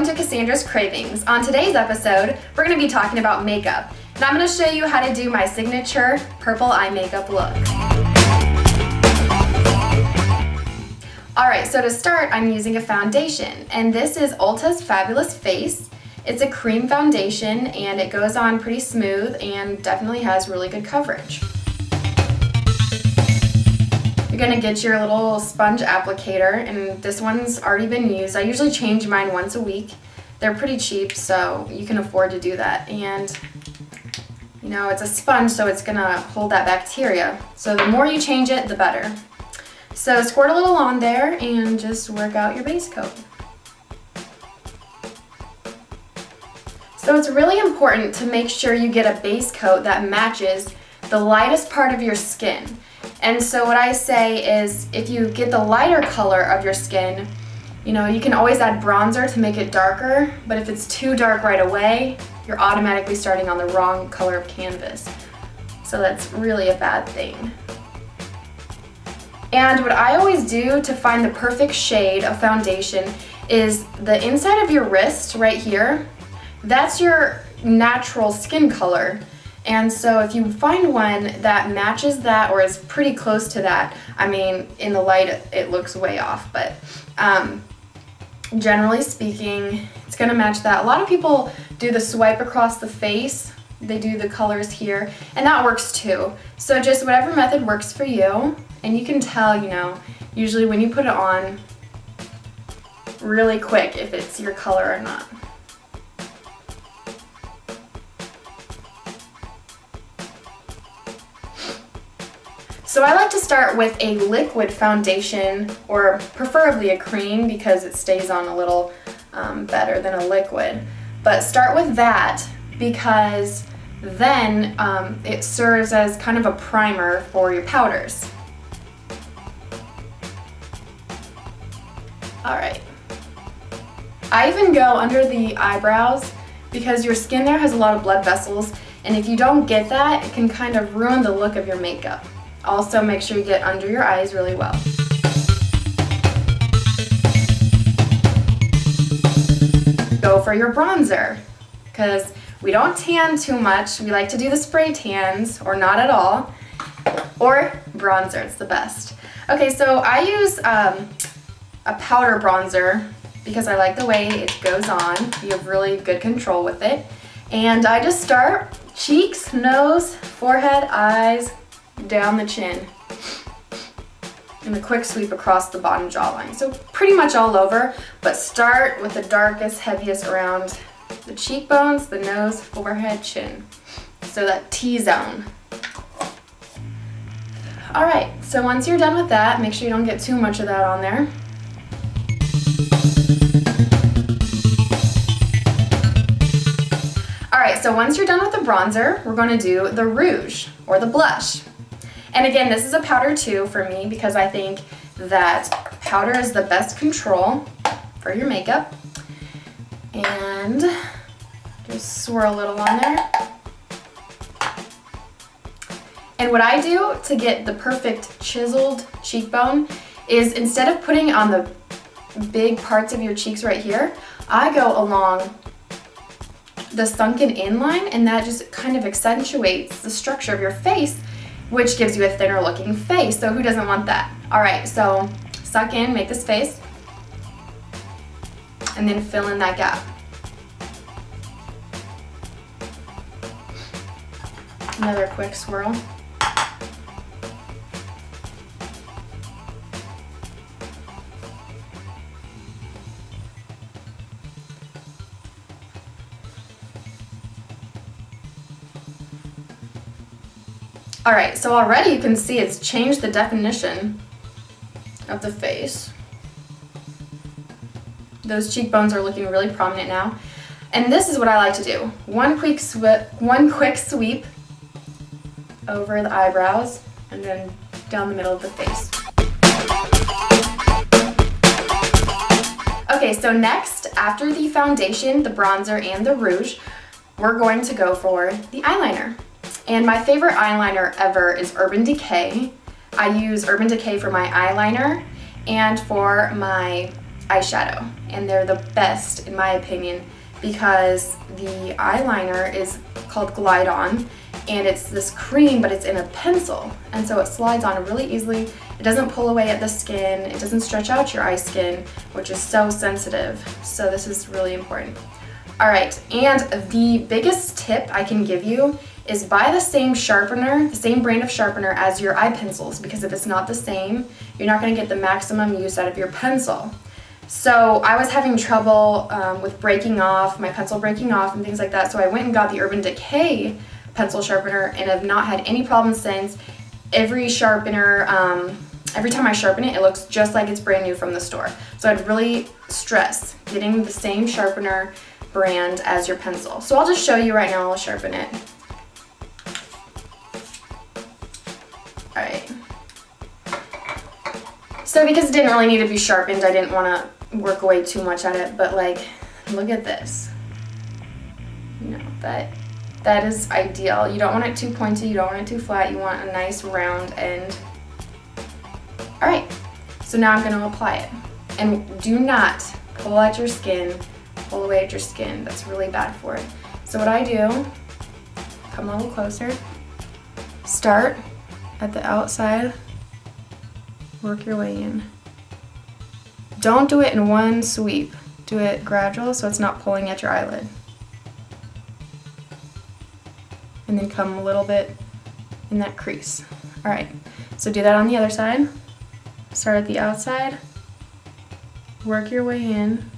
to Cassandra's Cravings. On today's episode, we're going to be talking about makeup, and I'm going to show you how to do my signature purple eye makeup look. Alright, so to start, I'm using a foundation, and this is Ulta's Fabulous Face. It's a cream foundation, and it goes on pretty smooth and definitely has really good coverage. You're going to get your little sponge applicator, and this one's already been used. I usually change mine once a week. They're pretty cheap, so you can afford to do that. And you know, it's a sponge, so it's going to hold that bacteria. So the more you change it, the better. So squirt a little on there and just work out your base coat. So it's really important to make sure you get a base coat that matches the lightest part of your skin. And so what I say is, if you get the lighter color of your skin, you know, you can always add bronzer to make it darker, but if it's too dark right away, you're automatically starting on the wrong color of canvas. So that's really a bad thing. And what I always do to find the perfect shade of foundation is the inside of your wrist right here. That's your natural skin color. And so if you find one that matches that or is pretty close to that, I mean, in the light it looks way off, but generally speaking, it's going to match that. A lot of people do the swipe across the face. They do the colors here, and that works too. So just whatever method works for you, and you can tell, you know, usually when you put it on really quick if it's your color or not. So I like to start with a liquid foundation, or preferably a cream because it stays on a little better than a liquid. But start with that because then it serves as kind of a primer for your powders. Alright. I even go under the eyebrows because your skin there has a lot of blood vessels, and if you don't get that, it can kind of ruin the look of your makeup. Also, make sure you get under your eyes really well. Go for your bronzer, because we don't tan too much. We like to do the spray tans, or not at all, or bronzer, it's the best. Okay, so I use a powder bronzer because I like the way it goes on. You have really good control with it. And I just start cheeks, nose, forehead, eyes, down the chin, and a quick sweep across the bottom jawline. So pretty much all over, but start with the darkest, heaviest around the cheekbones, the nose, forehead, chin. So that T-zone. Alright, so once you're done with that, make sure you don't get too much of that on there. Alright, so once you're done with the bronzer, we're going to do the rouge, or the blush. And again, this is a powder too for me because I think that powder is the best control for your makeup. And just swirl a little on there. And what I do to get the perfect chiseled cheekbone is, instead of putting on the big parts of your cheeks right here, I go along the sunken in line, and that just kind of accentuates the structure of your face, which gives you a thinner looking face. So who doesn't want that? Alright, so suck in, make this face, and then fill in that gap. Another quick swirl. Alright, so already you can see it's changed the definition of the face. Those cheekbones are looking really prominent now. And this is what I like to do. One quick sweep over the eyebrows and then down the middle of the face. Okay, so next, after the foundation, the bronzer, and the rouge, we're going to go for the eyeliner. And my favorite eyeliner ever is Urban Decay. I use Urban Decay for my eyeliner and for my eyeshadow, and they're the best in my opinion because the eyeliner is called Glide On, and it's this cream, but it's in a pencil, and so it slides on really easily. It doesn't pull away at the skin, it doesn't stretch out your eye skin, which is so sensitive, so this is really important. All right, and the biggest tip I can give you is buy the same sharpener, the same brand of sharpener as your eye pencils, because if it's not the same, you're not gonna get the maximum use out of your pencil. So I was having trouble with breaking off, my pencil breaking off and things like that, so I went and got the Urban Decay pencil sharpener and have not had any problems since. Every sharpener, every time I sharpen it, it looks just like it's brand new from the store. So I'd really stress getting the same sharpener brand as your pencil. So I'll just show you right now, I'll sharpen it. All right. So because it didn't really need to be sharpened, I didn't want to work away too much at it, but like, look at this. You know, that is ideal. You don't want it too pointy, you don't want it too flat, you want a nice round end. All right, so now I'm gonna apply it. And do not pull at your skin, pull away at your skin. That's really bad for it. So what I do, come a little closer, start at the outside, work your way in. Don't do it in one sweep. Do it gradual so it's not pulling at your eyelid. And then come a little bit in that crease. All right, so do that on the other side. Start at the outside, work your way in.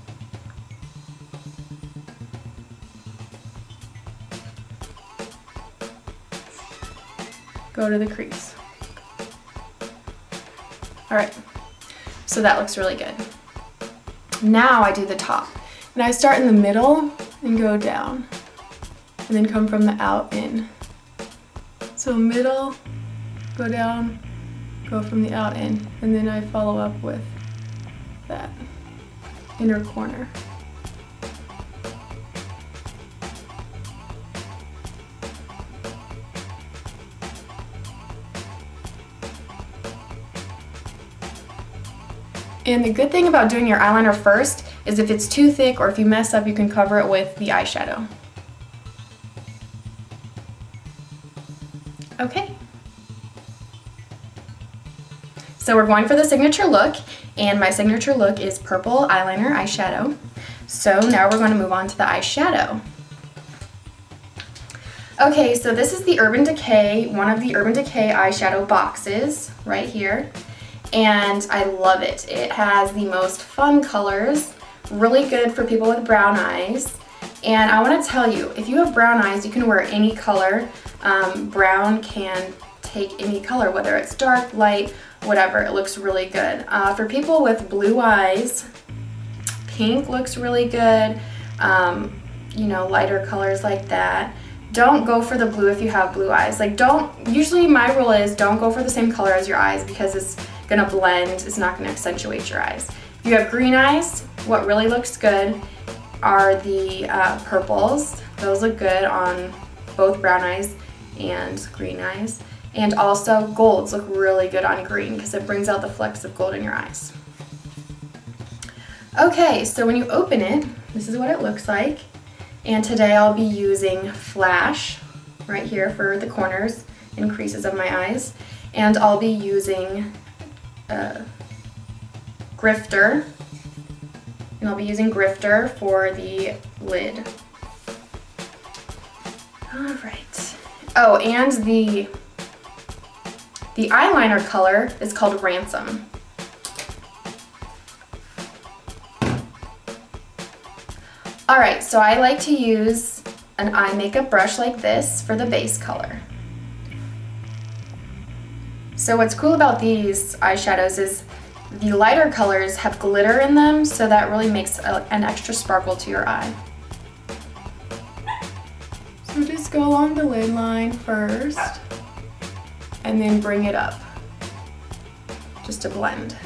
Go to the crease. All right, so that looks really good. Now I do the top. And I start in the middle and go down. And then come from the out in. So middle, go down, go from the out in. And then I follow up with that inner corner. And the good thing about doing your eyeliner first is if it's too thick or if you mess up, you can cover it with the eyeshadow. Okay. So we're going for the signature look, and my signature look is purple eyeliner eyeshadow. So now we're going to move on to the eyeshadow. Okay, so this is the Urban Decay, one of the Urban Decay eyeshadow boxes right here. And I love it. It has the most fun colors, really good for people with brown eyes. And I want to tell you, if you have brown eyes, you can wear any color. Brown can take any color, whether it's dark, light, whatever. It looks really good. For people with blue eyes, pink looks really good. You know, lighter colors like that. Don't go for the blue if you have blue eyes. Like usually my rule is don't go for the same color as your eyes because it's gonna blend, it's not gonna accentuate your eyes. If you have green eyes, what really looks good are the purples. Those look good on both brown eyes and green eyes. And also golds look really good on green because it brings out the flecks of gold in your eyes. Okay, so when you open it, this is what it looks like. And today I'll be using Flash right here for the corners and creases of my eyes. And I'll be using Grifter. And I'll be using Grifter for the lid. All right. Oh, and the eyeliner color is called Ransom. All right, so I like to use an eye makeup brush like this for the base color. So what's cool about these eyeshadows is the lighter colors have glitter in them, so that really makes an extra sparkle to your eye. So just go along the lid line first, and then bring it up, just to blend.